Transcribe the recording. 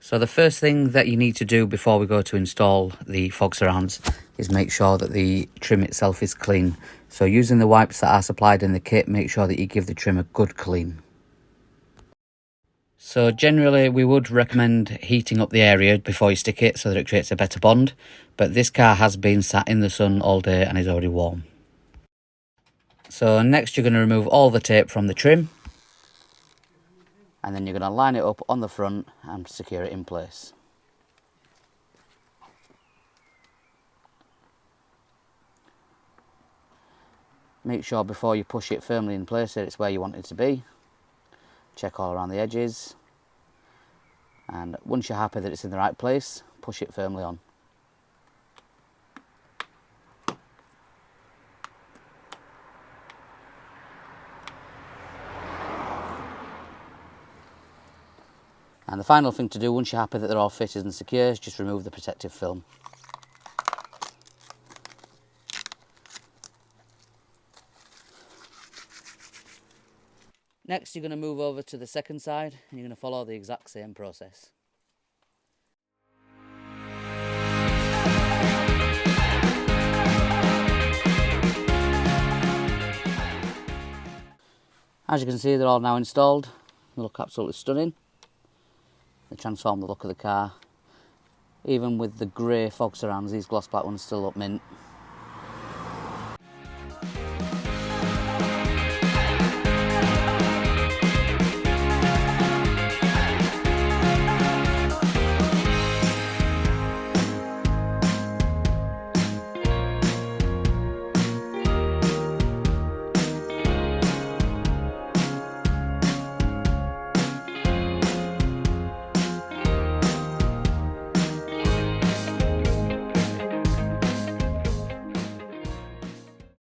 So the first thing that you need to do before we go to install the fog surrounds is make sure that the trim itself is clean. So using the wipes that are supplied in the kit, make sure that you give the trim a good clean. So generally we would recommend heating up the area before you stick it so that it creates a better bond, but this car has been sat in the sun all day and is already warm. So next you're going to remove all the tape from the trim, and then you're going to line it up on the front and secure it in place. Make sure before you push it firmly in place that it's where you want it to be. Check all around the edges, and once you're happy that it's in the right place, push it firmly on. And the final thing to do once you're happy that they're all fitted and secure is just remove the protective film. Next you're going to move over to the second side and you're going to follow the exact same process. As you can see, they're all now installed. They look absolutely stunning. They transform the look of the car. Even with the grey fog surrounds, these gloss black ones still look mint.